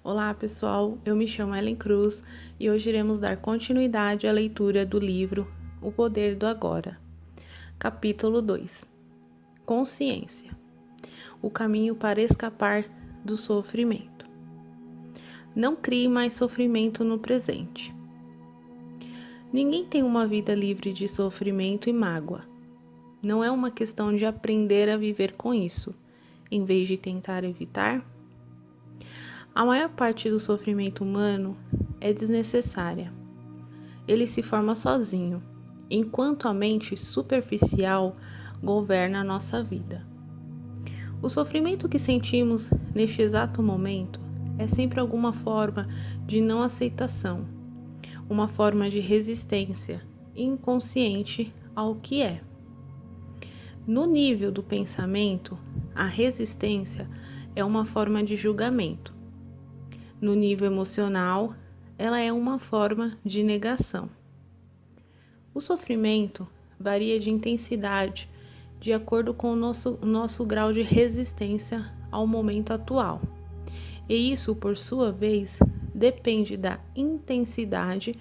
Olá pessoal, eu me chamo Ellen Cruz e hoje iremos dar continuidade à leitura do livro O Poder do Agora. Capítulo 2. Consciência. O caminho para escapar do sofrimento. Não crie mais sofrimento no presente. Ninguém tem uma vida livre de sofrimento e mágoa. Não é uma questão de aprender a viver com isso, em vez de tentar evitar. A maior parte do sofrimento humano é desnecessária. Ele se forma sozinho, enquanto a mente superficial governa a nossa vida. O sofrimento que sentimos neste exato momento é sempre alguma forma de não aceitação, uma forma de resistência inconsciente ao que é. No nível do pensamento, a resistência é uma forma de julgamento. No nível emocional, ela é uma forma de negação. O sofrimento varia de intensidade de acordo com o nosso grau de resistência ao momento atual. E isso, por sua vez, depende da intensidade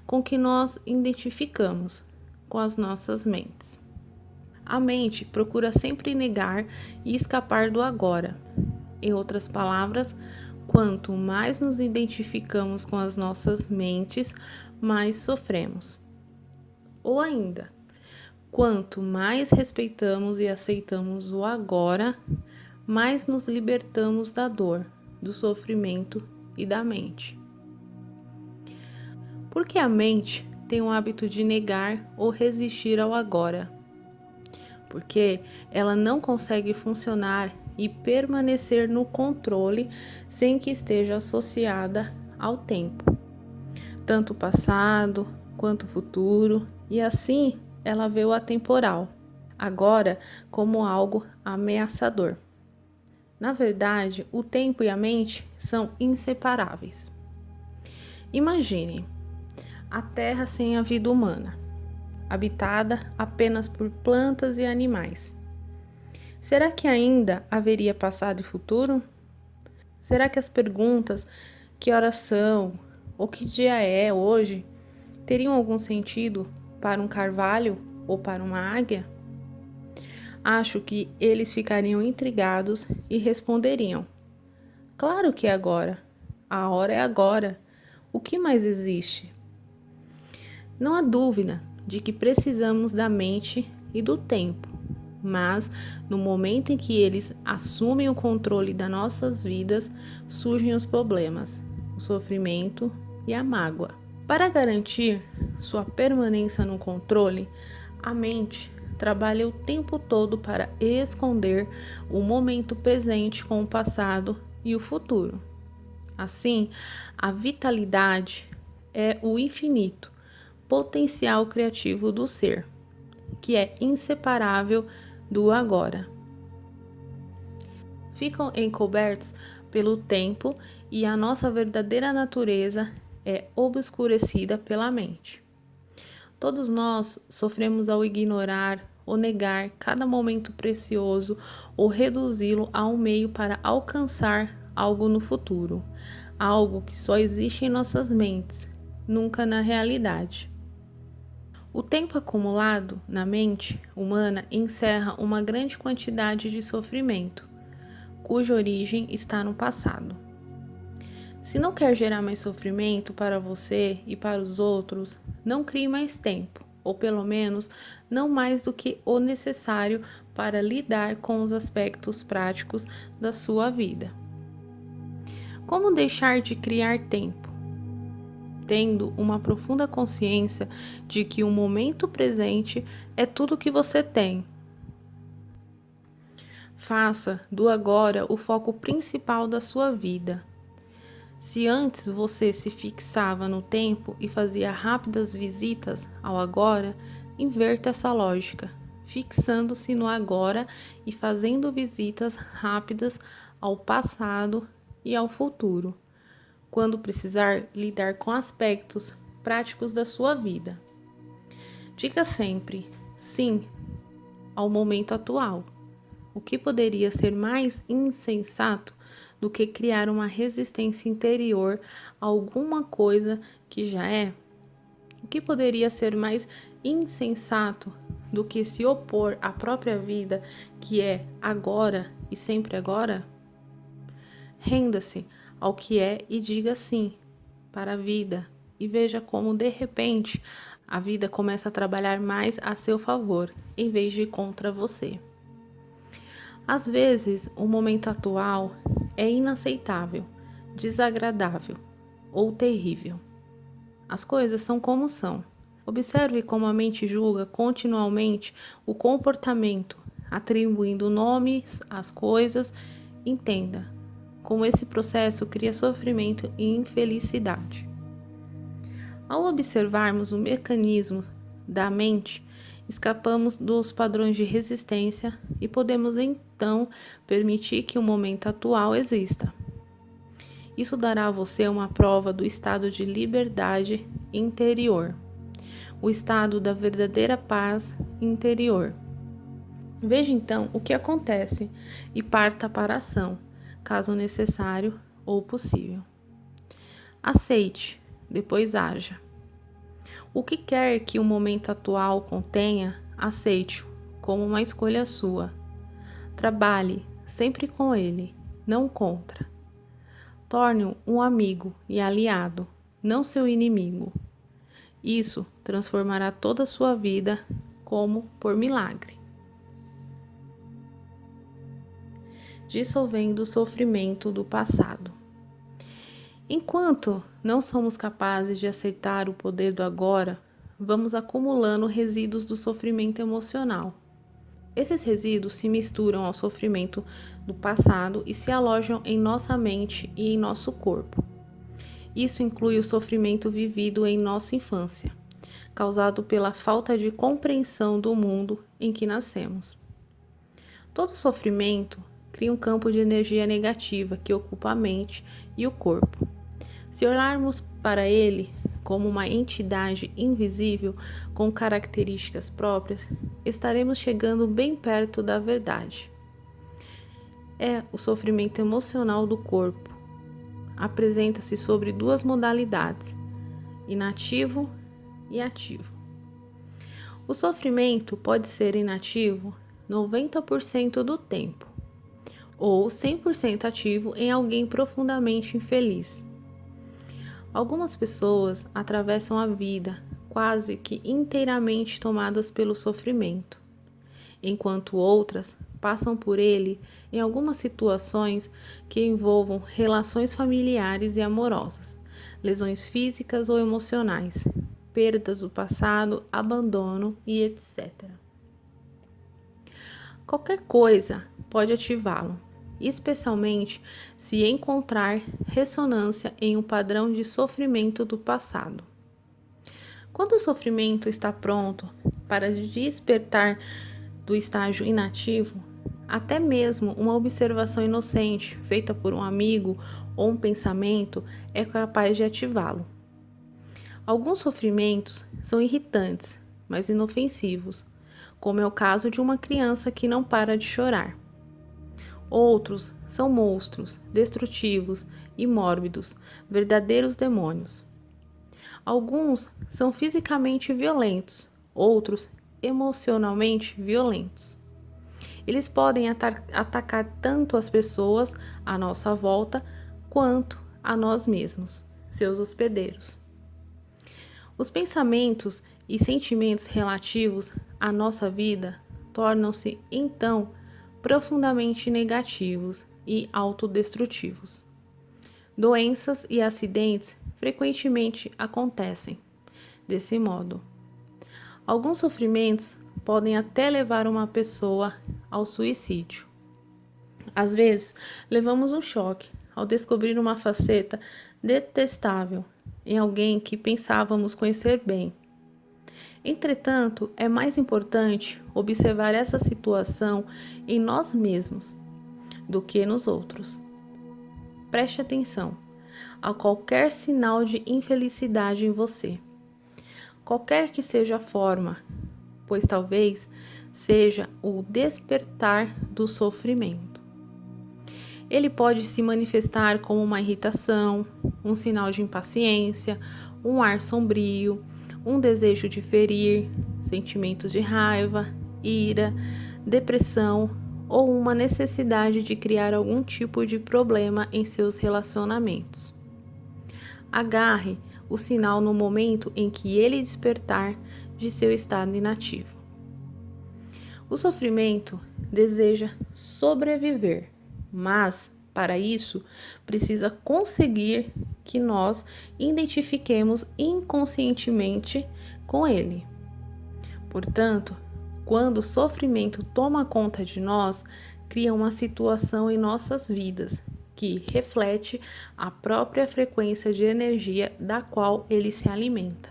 com que nós identificamos com as nossas mentes. A mente procura sempre negar e escapar do agora. Em outras palavras, quanto mais nos identificamos com as nossas mentes, mais sofremos. Ou ainda, quanto mais respeitamos e aceitamos o agora, mais nos libertamos da dor, do sofrimento e da mente. Por que a mente tem o hábito de negar ou resistir ao agora? Porque ela não consegue funcionar e permanecer no controle sem que esteja associada ao tempo, tanto o passado quanto o futuro, e assim ela vê o atemporal, agora, como algo ameaçador. Na verdade, o tempo e a mente são inseparáveis. Imagine a Terra sem a vida humana, habitada apenas por plantas e animais. Será que ainda haveria passado e futuro? Será que as perguntas que horas são ou que dia é hoje teriam algum sentido para um carvalho ou para uma águia? Acho que eles ficariam intrigados e responderiam: claro que é agora. A hora é agora. O que mais existe? Não há dúvida de que precisamos da mente e do tempo. Mas, no momento em que eles assumem o controle das nossas vidas, surgem os problemas, o sofrimento e a mágoa. Para garantir sua permanência no controle, a mente trabalha o tempo todo para esconder o momento presente com o passado e o futuro. Assim, a vitalidade é o infinito potencial criativo do ser, que é inseparável do agora. Ficam encobertos pelo tempo e a nossa verdadeira natureza é obscurecida pela mente. Todos nós sofremos ao ignorar ou negar cada momento precioso ou reduzi-lo a um meio para alcançar algo no futuro, algo que só existe em nossas mentes, nunca na realidade. O tempo acumulado na mente humana encerra uma grande quantidade de sofrimento, cuja origem está no passado. Se não quer gerar mais sofrimento para você e para os outros, não crie mais tempo, ou pelo menos não mais do que o necessário para lidar com os aspectos práticos da sua vida. Como deixar de criar tempo? Tendo uma profunda consciência de que o momento presente é tudo que você tem. Faça do agora o foco principal da sua vida. Se antes você se fixava no tempo e fazia rápidas visitas ao agora, inverta essa lógica, fixando-se no agora e fazendo visitas rápidas ao passado e ao futuro, quando precisar lidar com aspectos práticos da sua vida. Diga sempre sim ao momento atual. O que poderia ser mais insensato do que criar uma resistência interior a alguma coisa que já é? O que poderia ser mais insensato do que se opor à própria vida, que é agora e sempre agora? Renda-se ao que é e diga sim para a vida, e veja como, de repente, a vida começa a trabalhar mais a seu favor, em vez de contra você. Às vezes, o momento atual é inaceitável, desagradável ou terrível. As coisas são como são. Observe como a mente julga continuamente o comportamento, atribuindo nomes às coisas. Entenda como esse processo cria sofrimento e infelicidade. Ao observarmos o mecanismo da mente, escapamos dos padrões de resistência e podemos então permitir que o momento atual exista. Isso dará a você uma prova do estado de liberdade interior, o estado da verdadeira paz interior. Veja então o que acontece e parta para a ação, caso necessário ou possível. Aceite, depois haja. O que quer que o momento atual contenha, aceite-o como uma escolha sua. Trabalhe sempre com ele, não contra. Torne-o um amigo e aliado, não seu inimigo. Isso transformará toda a sua vida como por milagre. Dissolvendo o sofrimento do passado. Enquanto não somos capazes de aceitar o poder do agora, vamos acumulando resíduos do sofrimento emocional. Esses resíduos se misturam ao sofrimento do passado e se alojam em nossa mente e em nosso corpo. Isso inclui o sofrimento vivido em nossa infância, causado pela falta de compreensão do mundo em que nascemos. Todo sofrimento cria um campo de energia negativa que ocupa a mente e o corpo. Se olharmos para ele como uma entidade invisível com características próprias, estaremos chegando bem perto da verdade. É o sofrimento emocional do corpo. Apresenta-se sobre duas modalidades, inativo e ativo. O sofrimento pode ser inativo 90% do tempo, ou 100% ativo em alguém profundamente infeliz. Algumas pessoas atravessam a vida quase que inteiramente tomadas pelo sofrimento, enquanto outras passam por ele em algumas situações que envolvam relações familiares e amorosas, lesões físicas ou emocionais, perdas do passado, abandono e etc. Qualquer coisa pode ativá-lo, especialmente se encontrar ressonância em um padrão de sofrimento do passado. Quando o sofrimento está pronto para despertar do estágio inativo, até mesmo uma observação inocente feita por um amigo ou um pensamento é capaz de ativá-lo. Alguns sofrimentos são irritantes, mas inofensivos, como é o caso de uma criança que não para de chorar. Outros são monstros, destrutivos e mórbidos, verdadeiros demônios. Alguns são fisicamente violentos, outros emocionalmente violentos. Eles podem atacar tanto as pessoas à nossa volta quanto a nós mesmos, seus hospedeiros. Os pensamentos e sentimentos relativos à nossa vida tornam-se, então, profundamente negativos e autodestrutivos. Doenças e acidentes frequentemente acontecem desse modo. Alguns sofrimentos podem até levar uma pessoa ao suicídio. Às vezes, levamos um choque ao descobrir uma faceta detestável em alguém que pensávamos conhecer bem. Entretanto, é mais importante observar essa situação em nós mesmos do que nos outros. Preste atenção a qualquer sinal de infelicidade em você, qualquer que seja a forma, pois talvez seja o despertar do sofrimento. Ele pode se manifestar como uma irritação, um sinal de impaciência, um ar sombrio, um desejo de ferir, sentimentos de raiva, ira, depressão ou uma necessidade de criar algum tipo de problema em seus relacionamentos. Agarre o sinal no momento em que ele despertar de seu estado inativo. O sofrimento deseja sobreviver, mas, para isso, precisa conseguir que nós identifiquemos inconscientemente com ele. Portanto, quando o sofrimento toma conta de nós, cria uma situação em nossas vidas que reflete a própria frequência de energia da qual ele se alimenta.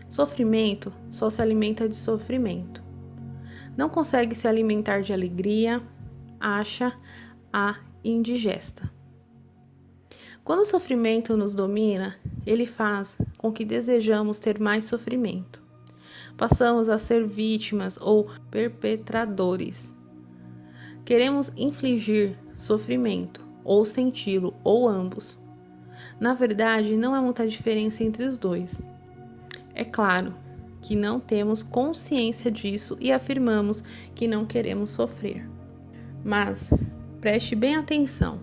Sofrimento só se alimenta de sofrimento. Não consegue se alimentar de alegria, acha-a indigesta. Quando o sofrimento nos domina, ele faz com que desejamos ter mais sofrimento. Passamos a ser vítimas ou perpetradores. Queremos infligir sofrimento, ou senti-lo, ou ambos. Na verdade, não há muita diferença entre os dois. É claro que não temos consciência disso e afirmamos que não queremos sofrer. Mas preste bem atenção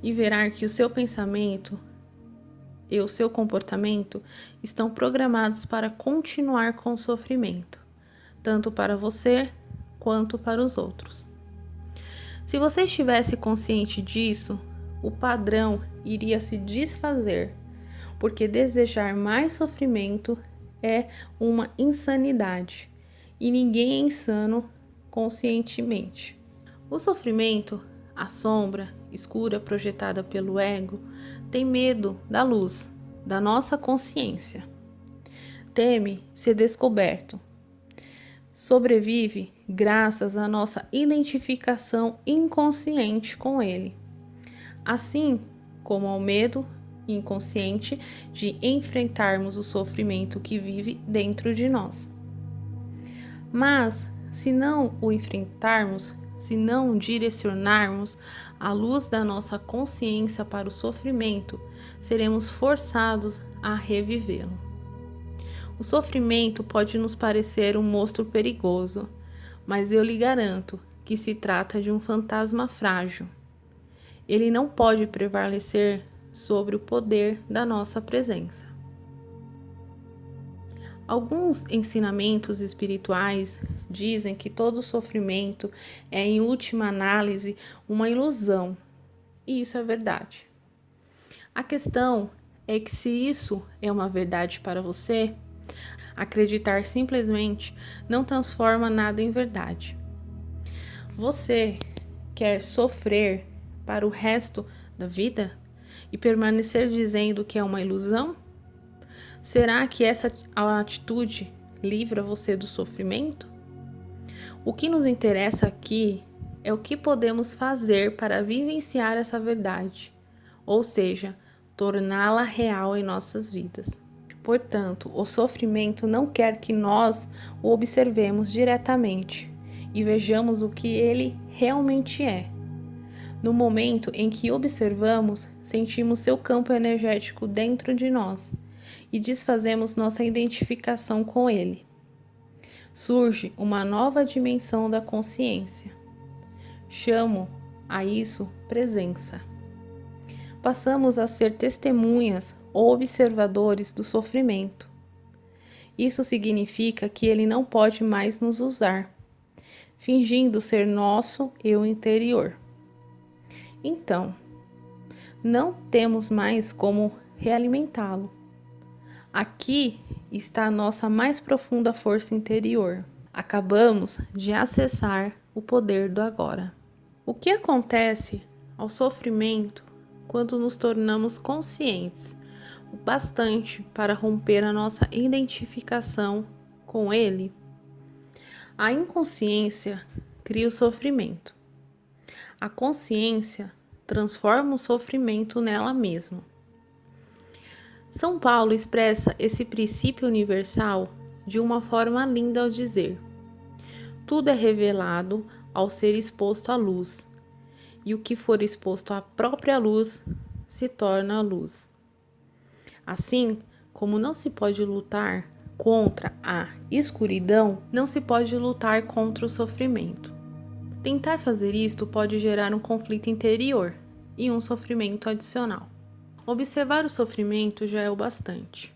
e verá que o seu pensamento e o seu comportamento estão programados para continuar com o sofrimento, tanto para você quanto para os outros. Se você estivesse consciente disso, o padrão iria se desfazer, porque desejar mais sofrimento é uma insanidade e ninguém é insano conscientemente. O sofrimento, a sombra escura projetada pelo ego, tem medo da luz, da nossa consciência. Teme ser descoberto. Sobrevive graças à nossa identificação inconsciente com ele, assim como ao medo inconsciente de enfrentarmos o sofrimento que vive dentro de nós. Mas, se não o enfrentarmos, se não direcionarmos a luz da nossa consciência para o sofrimento, seremos forçados a revivê-lo. O sofrimento pode nos parecer um monstro perigoso, mas eu lhe garanto que se trata de um fantasma frágil. Ele não pode prevalecer sobre o poder da nossa presença. Alguns ensinamentos espirituais dizem que todo sofrimento é, em última análise, uma ilusão, e isso é verdade. A questão é que, se isso é uma verdade para você, acreditar simplesmente não transforma nada em verdade. Você quer sofrer para o resto da vida e permanecer dizendo que é uma ilusão? Será que essa atitude livra você do sofrimento? O que nos interessa aqui é o que podemos fazer para vivenciar essa verdade, ou seja, torná-la real em nossas vidas. Portanto, o sofrimento não quer que nós o observemos diretamente e vejamos o que ele realmente é. No momento em que observamos, sentimos seu campo energético dentro de nós e desfazemos nossa identificação com ele. Surge uma nova dimensão da consciência. Chamo a isso presença. Passamos a ser testemunhas ou observadores do sofrimento. Isso significa que ele não pode mais nos usar, fingindo ser nosso eu interior. Então, não temos mais como realimentá-lo. Aqui está a nossa mais profunda força interior. Acabamos de acessar o poder do agora. O que acontece ao sofrimento quando nos tornamos conscientes o bastante para romper a nossa identificação com ele? A inconsciência cria o sofrimento. A consciência transforma o sofrimento nela mesma. São Paulo expressa esse princípio universal de uma forma linda ao dizer: tudo é revelado ao ser exposto à luz, e o que for exposto à própria luz se torna luz. Assim, como não se pode lutar contra a escuridão, não se pode lutar contra o sofrimento. Tentar fazer isto pode gerar um conflito interior e um sofrimento adicional. Observar o sofrimento já é o bastante.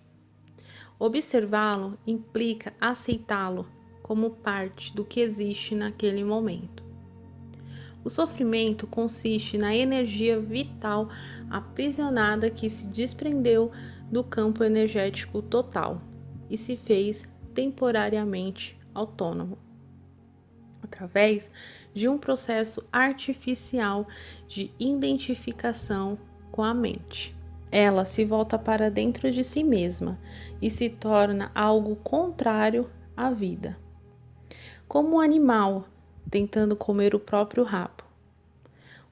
Observá-lo implica aceitá-lo como parte do que existe naquele momento. O sofrimento consiste na energia vital aprisionada que se desprendeu do campo energético total e se fez temporariamente autônomo, através de um processo artificial de identificação com a mente. Ela se volta para dentro de si mesma e se torna algo contrário à vida, como um animal tentando comer o próprio rabo.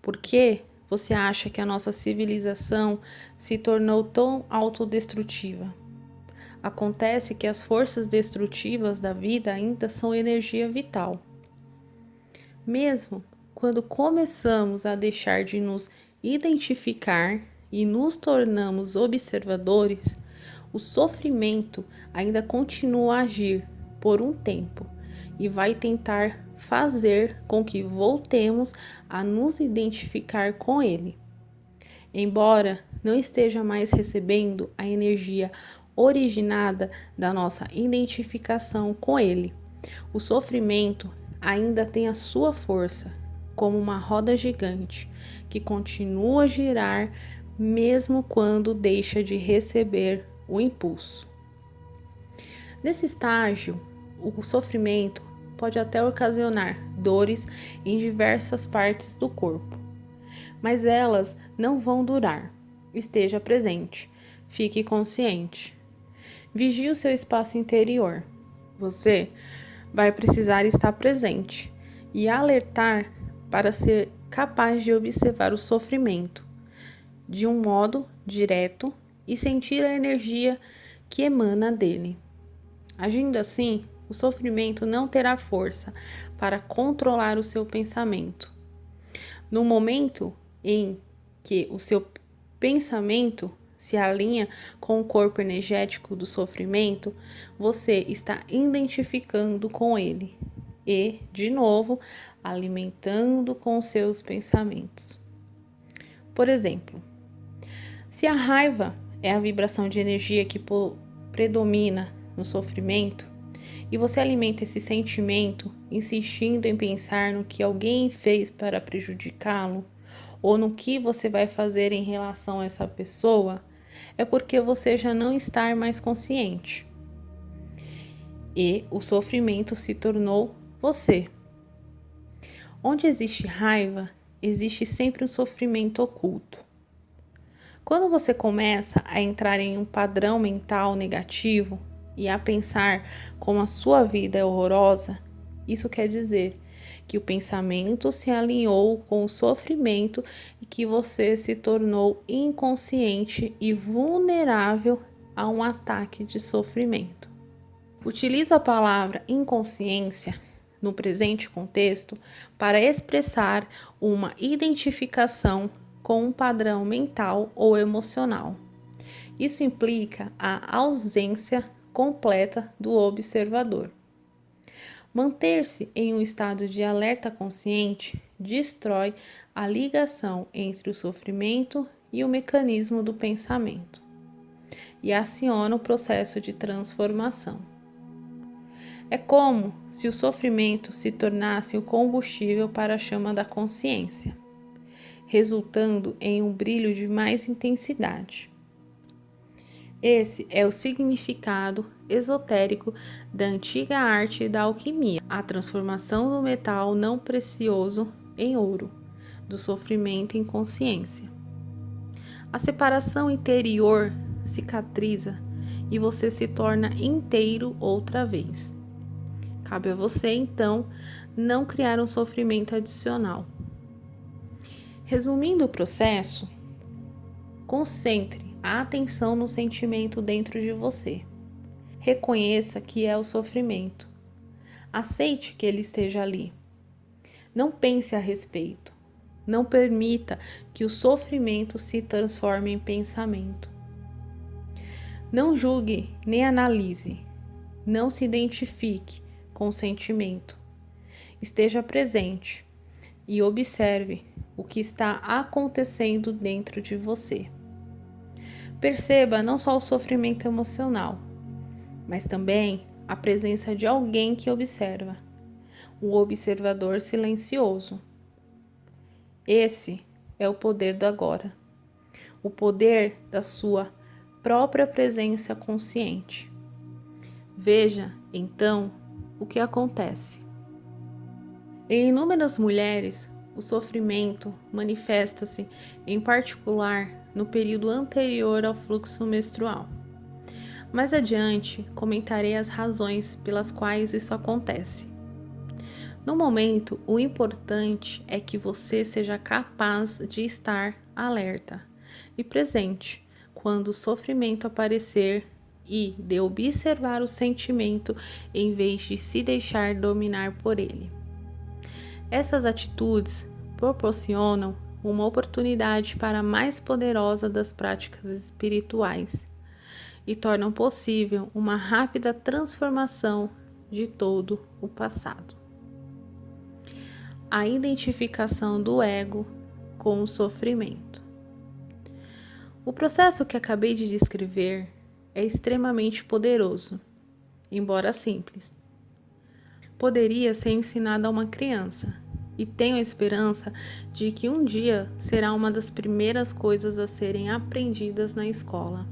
Por que você acha que a nossa civilização se tornou tão autodestrutiva? Acontece que as forças destrutivas da vida ainda são energia vital. Mesmo quando começamos a deixar de nos identificar e nos tornamos observadores, o sofrimento ainda continua a agir por um tempo e vai tentar fazer com que voltemos a nos identificar com ele. Embora não esteja mais recebendo a energia originada da nossa identificação com ele, o sofrimento ainda tem a sua força, como uma roda gigante que continua a girar mesmo quando deixa de receber o impulso. Nesse estágio, o sofrimento pode até ocasionar dores em diversas partes do corpo, mas elas não vão durar. Esteja presente, fique consciente. Vigie o seu espaço interior. Você vai precisar estar presente e alertar para ser capaz de observar o sofrimento de um modo direto e sentir a energia que emana dele. Agindo assim, o sofrimento não terá força para controlar o seu pensamento. No momento em que o seu pensamento se alinha com o corpo energético do sofrimento, você está identificando com ele e, de novo, alimentando com seus pensamentos. Por exemplo, se a raiva é a vibração de energia que predomina no sofrimento, e você alimenta esse sentimento insistindo em pensar no que alguém fez para prejudicá-lo, ou no que você vai fazer em relação a essa pessoa, é porque você já não está mais consciente. E o sofrimento se tornou você. Onde existe raiva, existe sempre um sofrimento oculto. Quando você começa a entrar em um padrão mental negativo e a pensar como a sua vida é horrorosa, isso quer dizer que o pensamento se alinhou com o sofrimento e que você se tornou inconsciente e vulnerável a um ataque de sofrimento. Utilizo a palavra inconsciência no presente contexto para expressar uma identificação com um padrão mental ou emocional. Isso implica a ausência completa do observador. Manter-se em um estado de alerta consciente destrói a ligação entre o sofrimento e o mecanismo do pensamento e aciona o processo de transformação. É como se o sofrimento se tornasse o combustível para a chama da consciência, resultando em um brilho de mais intensidade. Esse é o significado esotérico da antiga arte da alquimia, a transformação do metal não precioso em ouro, do sofrimento em consciência. A separação interior cicatriza e você se torna inteiro outra vez. Cabe a você, então, não criar um sofrimento adicional. Resumindo o processo, concentre a atenção no sentimento dentro de você. Reconheça que é o sofrimento. Aceite que ele esteja ali. Não pense a respeito. Não permita que o sofrimento se transforme em pensamento. Não julgue nem analise. Não se identifique com o sentimento. Esteja presente e observe o que está acontecendo dentro de você. Perceba não só o sofrimento emocional, mas também a presença de alguém que observa, o observador silencioso. Esse é o poder do agora, o poder da sua própria presença consciente. Veja, então, o que acontece. Em inúmeras mulheres, o sofrimento manifesta-se, em particular, no período anterior ao fluxo menstrual. Mais adiante, comentarei as razões pelas quais isso acontece. No momento, o importante é que você seja capaz de estar alerta e presente quando o sofrimento aparecer e de observar o sentimento em vez de se deixar dominar por ele. Essas atitudes proporcionam uma oportunidade para a mais poderosa das práticas espirituais e tornam possível uma rápida transformação de todo o passado. A identificação do ego com o sofrimento. O processo que acabei de descrever é extremamente poderoso, embora simples. Poderia ser ensinado a uma criança, e tenho a esperança de que um dia será uma das primeiras coisas a serem aprendidas na escola.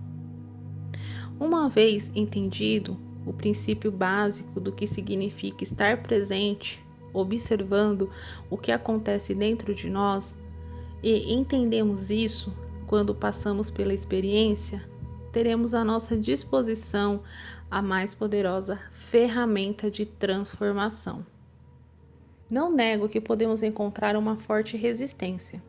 Uma vez entendido o princípio básico do que significa estar presente, observando o que acontece dentro de nós, e entendemos isso quando passamos pela experiência, teremos à nossa disposição a mais poderosa ferramenta de transformação. Não nego que podemos encontrar uma forte resistência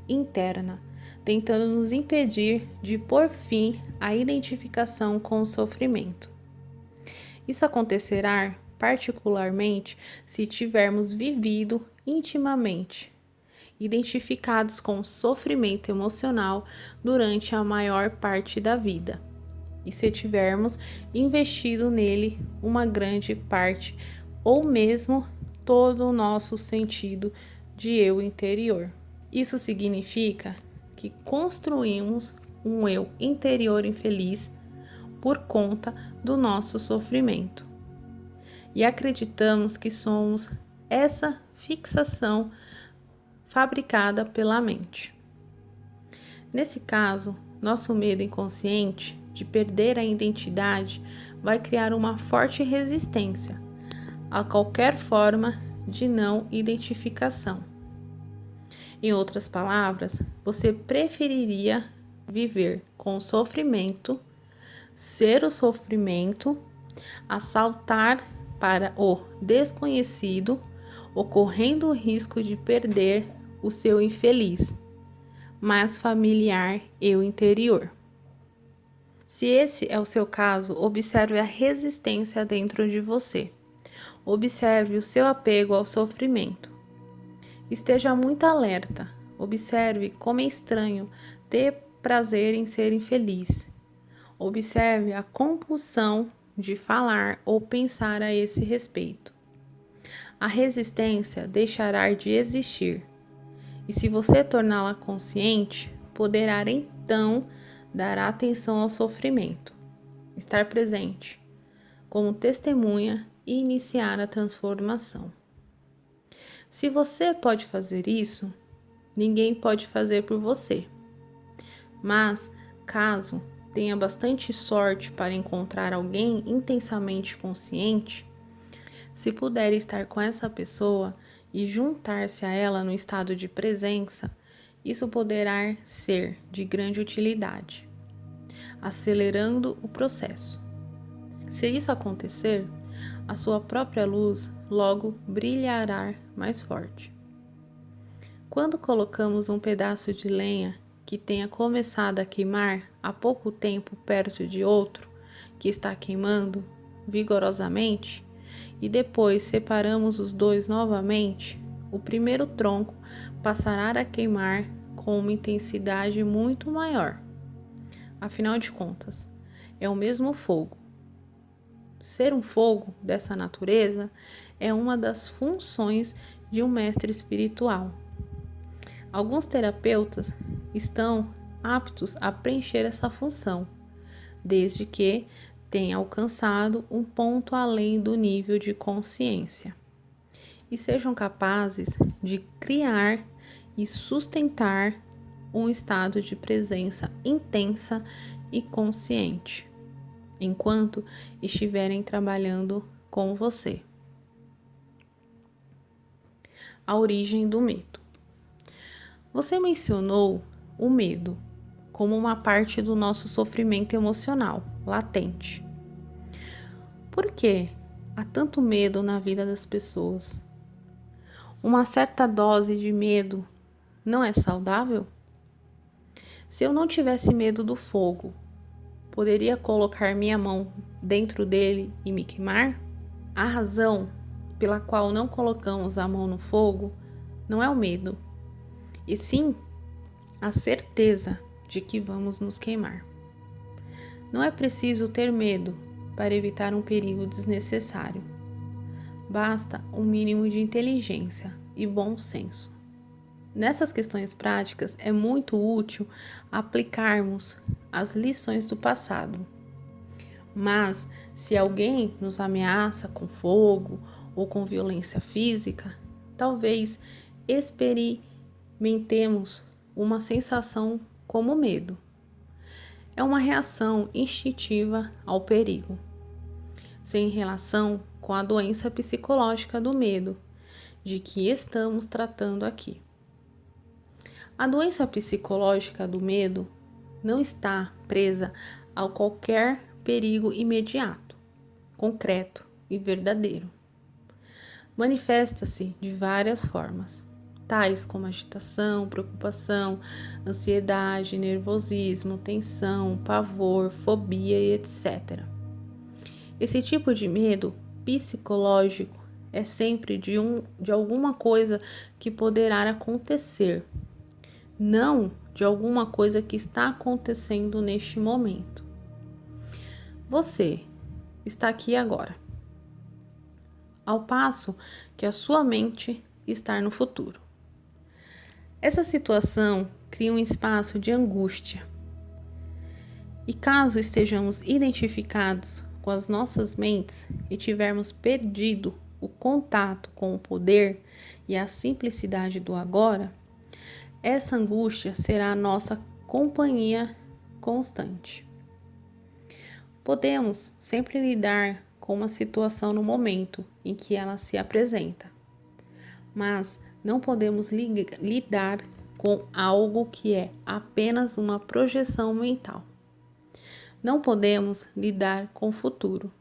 interna, tentando nos impedir de pôr fim à identificação com o sofrimento. Isso acontecerá particularmente se tivermos vivido intimamente, identificados com o sofrimento emocional durante a maior parte da vida, e se tivermos investido nele uma grande parte ou mesmo todo o nosso sentido de eu interior. Isso significa que construímos um eu interior infeliz por conta do nosso sofrimento. E acreditamos que somos essa fixação fabricada pela mente. Nesse caso, nosso medo inconsciente de perder a identidade vai criar uma forte resistência a qualquer forma de não identificação. Em outras palavras, você preferiria viver com o sofrimento, ser o sofrimento, a saltar para o desconhecido, ocorrendo o risco de perder o seu infeliz, mas familiar eu interior. Se esse é o seu caso, observe a resistência dentro de você. Observe o seu apego ao sofrimento. Esteja muito alerta. Observe como é estranho ter prazer em ser infeliz. Observe a compulsão de falar ou pensar a esse respeito. A resistência deixará de existir. E se você torná-la consciente, poderá então dar atenção ao sofrimento, estar presente, como testemunha e iniciar a transformação. Se você pode fazer isso, ninguém pode fazer por você. Mas, caso tenha bastante sorte para encontrar alguém intensamente consciente, se puder estar com essa pessoa e juntar-se a ela no estado de presença, isso poderá ser de grande utilidade, acelerando o processo. Se isso acontecer, a sua própria luz logo brilhará mais forte. Quando colocamos um pedaço de lenha que tenha começado a queimar há pouco tempo perto de outro que está queimando vigorosamente, e depois separamos os dois novamente, o primeiro tronco passará a queimar com uma intensidade muito maior. Afinal de contas, é o mesmo fogo. Ser um fogo dessa natureza é uma das funções de um mestre espiritual. Alguns terapeutas estão aptos a preencher essa função, desde que tenham alcançado um ponto além do nível de consciência e sejam capazes de criar e sustentar um estado de presença intensa e consciente, enquanto estiverem trabalhando com você. A origem do medo. Você mencionou o medo como uma parte do nosso sofrimento emocional latente. Por que há tanto medo na vida das pessoas? Uma certa dose de medo não é saudável? Se eu não tivesse medo do fogo, poderia colocar minha mão dentro dele e me queimar? A razão pela qual não colocamos a mão no fogo não é o medo, e sim a certeza de que vamos nos queimar. Não é preciso ter medo para evitar um perigo desnecessário. Basta um mínimo de inteligência e bom senso. Nessas questões práticas, é muito útil aplicarmos as lições do passado. Mas, se alguém nos ameaça com fogo ou com violência física, talvez experimentemos uma sensação como medo. É uma reação instintiva ao perigo, sem relação com a doença psicológica do medo, de que estamos tratando aqui. A doença psicológica do medo não está presa a qualquer perigo imediato, concreto e verdadeiro. Manifesta-se de várias formas, tais como agitação, preocupação, ansiedade, nervosismo, tensão, pavor, fobia e etc. Esse tipo de medo psicológico é sempre de alguma coisa que poderá acontecer, não de alguma coisa que está acontecendo neste momento. Você está aqui agora, ao passo que a sua mente está no futuro. Essa situação cria um espaço de angústia. E caso estejamos identificados com as nossas mentes e tivermos perdido o contato com o poder e a simplicidade do agora, essa angústia será a nossa companhia constante. Podemos sempre lidar com uma situação no momento em que ela se apresenta, mas não podemos lidar com algo que é apenas uma projeção mental. Não podemos lidar com o futuro.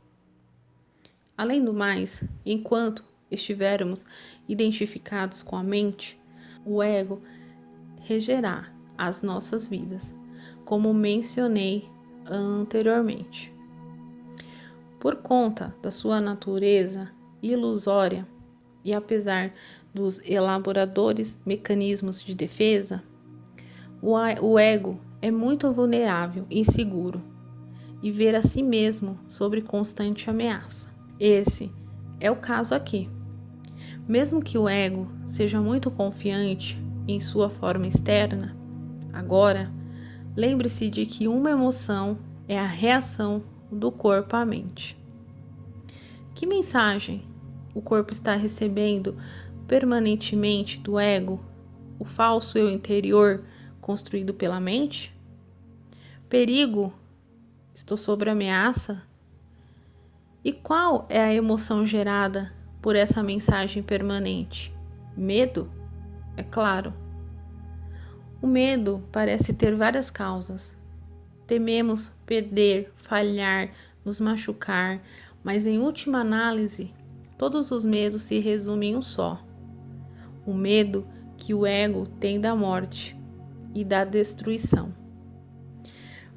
Além do mais, enquanto estivermos identificados com a mente, o ego regerá as nossas vidas, como mencionei anteriormente. Por conta da sua natureza ilusória e apesar dos elaboradores mecanismos de defesa, o ego é muito vulnerável e inseguro e ver a si mesmo sob constante ameaça. Esse é o caso aqui. Mesmo que o ego seja muito confiante em sua forma externa, agora, lembre-se de que uma emoção é a reação do corpo à mente. Que mensagem o corpo está recebendo permanentemente do ego, o falso eu interior construído pela mente? Perigo? Estou sob ameaça? E qual é a emoção gerada por essa mensagem permanente? Medo? É claro. O medo parece ter várias causas. Tememos perder, falhar, nos machucar, mas em última análise, todos os medos se resumem em um só: o medo que o ego tem da morte e da destruição.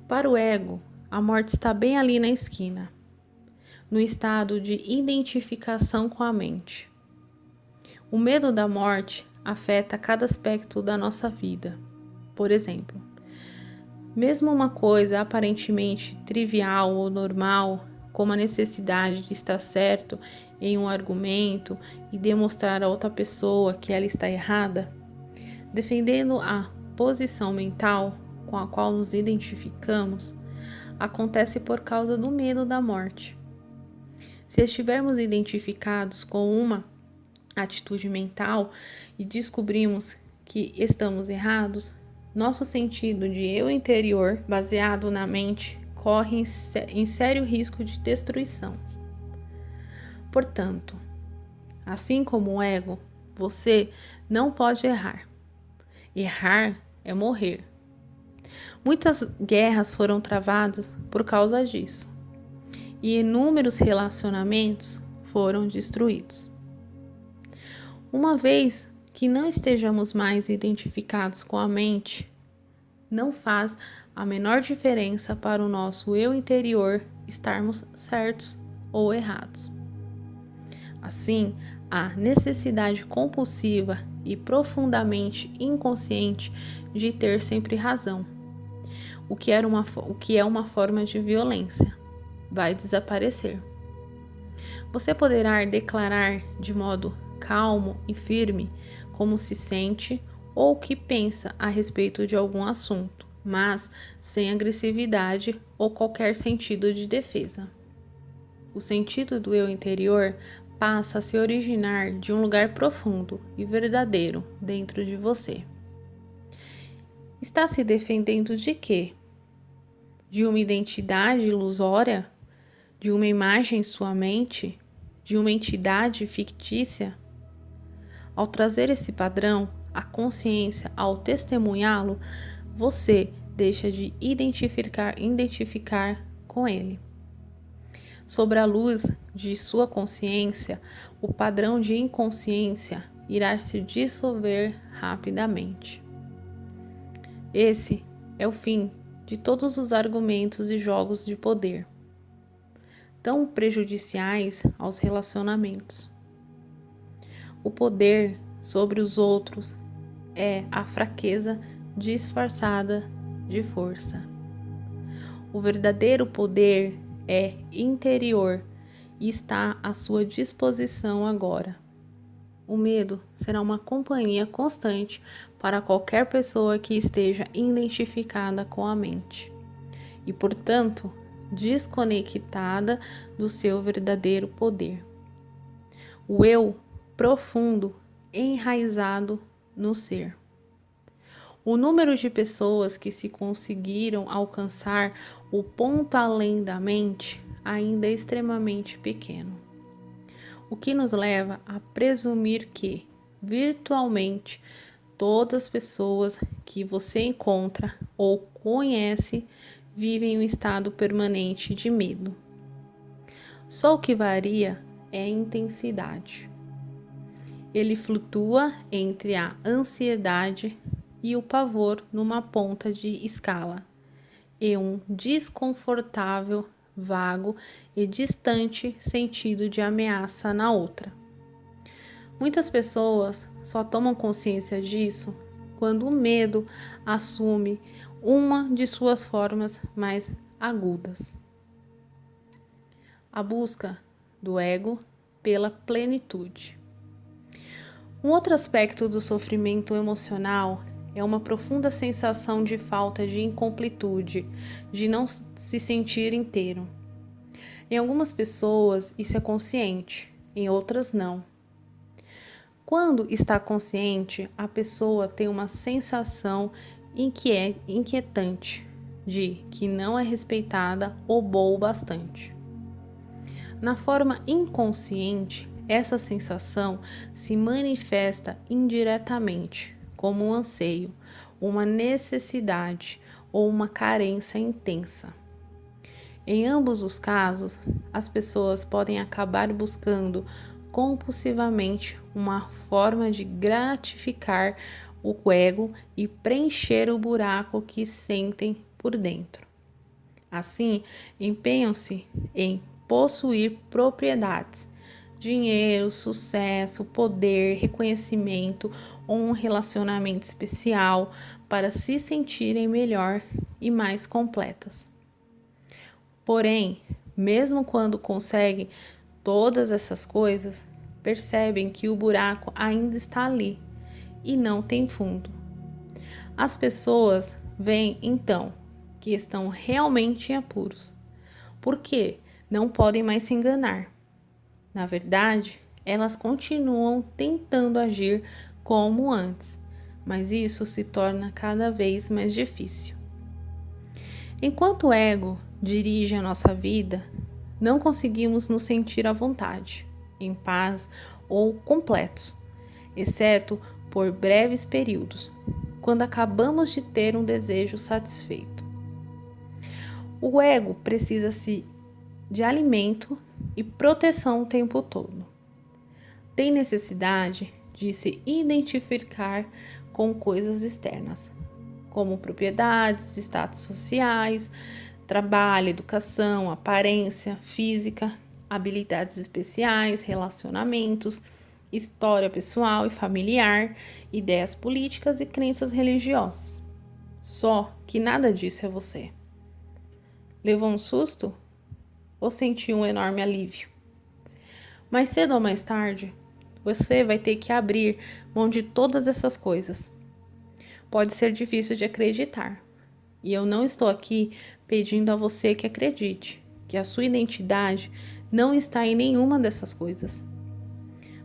Para o ego, a morte está bem ali na esquina, no estado de identificação com a mente. O medo da morte afeta cada aspecto da nossa vida. Por exemplo, mesmo uma coisa aparentemente trivial ou normal, como a necessidade de estar certo em um argumento e demonstrar a outra pessoa que ela está errada, defendendo a posição mental com a qual nos identificamos, acontece por causa do medo da morte. Se estivermos identificados com uma atitude mental e descobrimos que estamos errados, nosso sentido de eu interior, baseado na mente, corre em sério risco de destruição. Portanto, assim como o ego, você não pode errar. Errar é morrer. Muitas guerras foram travadas por causa disso, e inúmeros relacionamentos foram destruídos. Uma vez que não estejamos mais identificados com a mente, não faz a menor diferença para o nosso eu interior estarmos certos ou errados. Assim, a necessidade compulsiva e profundamente inconsciente de ter sempre razão, o que é uma forma de violência, vai desaparecer. Você poderá declarar de modo calmo e firme como se sente ou o que pensa a respeito de algum assunto, mas sem agressividade ou qualquer sentido de defesa. O sentido do eu interior passa a se originar de um lugar profundo e verdadeiro dentro de você. Está se defendendo de quê? De uma identidade ilusória? De uma imagem em sua mente? De uma entidade fictícia? Ao trazer esse padrão, a consciência, ao testemunhá-lo, você deixa de identificar com ele. Sobre a luz de sua consciência, o padrão de inconsciência irá se dissolver rapidamente. Esse é o fim de todos os argumentos e jogos de poder, tão prejudiciais aos relacionamentos. O poder sobre os outros é a fraqueza disfarçada de força. O verdadeiro poder é interior e está à sua disposição agora. O medo será uma companhia constante para qualquer pessoa que esteja identificada com a mente e, portanto, desconectada do seu verdadeiro poder. O eu profundo, enraizado no ser. O número de pessoas que se conseguiram alcançar o ponto além da mente ainda é extremamente pequeno. O que nos leva a presumir que, virtualmente, todas as pessoas que você encontra ou conhece vivem em um estado permanente de medo. Só o que varia é a intensidade. Ele flutua entre a ansiedade e o pavor numa ponta de escala, e um desconfortável, vago e distante sentido de ameaça na outra. Muitas pessoas só tomam consciência disso quando o medo assume uma de suas formas mais agudas. A busca do ego pela plenitude. Um outro aspecto do sofrimento emocional é uma profunda sensação de falta de incompletude, de não se sentir inteiro. Em algumas pessoas isso é consciente, em outras não. Quando está consciente, a pessoa tem uma sensação inquietante de que não é respeitada ou boa o bastante. Na forma inconsciente, essa sensação se manifesta indiretamente como um anseio, uma necessidade ou uma carência intensa. Em ambos os casos, as pessoas podem acabar buscando compulsivamente uma forma de gratificar o ego e preencher o buraco que sentem por dentro. Assim, empenham-se em possuir propriedades, dinheiro, sucesso, poder, reconhecimento ou um relacionamento especial para se sentirem melhor e mais completas. Porém, mesmo quando conseguem todas essas coisas, percebem que o buraco ainda está ali e não tem fundo. As pessoas veem então que estão realmente em apuros, porque não podem mais se enganar. Na verdade, elas continuam tentando agir como antes, mas isso se torna cada vez mais difícil. Enquanto o ego dirige a nossa vida, não conseguimos nos sentir à vontade, em paz ou completos, exceto por breves períodos, quando acabamos de ter um desejo satisfeito. O ego precisa-se de alimento e proteção o tempo todo. Tem necessidade de se identificar com coisas externas, como propriedades, status sociais, trabalho, educação, aparência física, habilidades especiais, relacionamentos, história pessoal e familiar, ideias políticas e crenças religiosas. Só que nada disso é você. Levou um susto? Ou sentiu um enorme alívio? Mais cedo ou mais tarde, você vai ter que abrir mão de todas essas coisas. Pode ser difícil de acreditar, e eu não estou aqui pedindo a você que acredite que a sua identidade não está em nenhuma dessas coisas.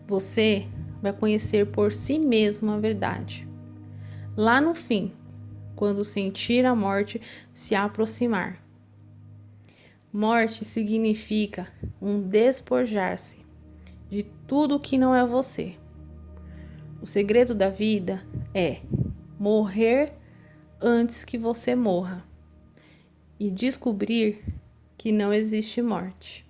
Você vai conhecer por si mesmo a verdade. Lá no fim, quando sentir a morte se aproximar. Morte significa um despojar-se de tudo que não é você. O segredo da vida é morrer antes que você morra e descobrir que não existe morte.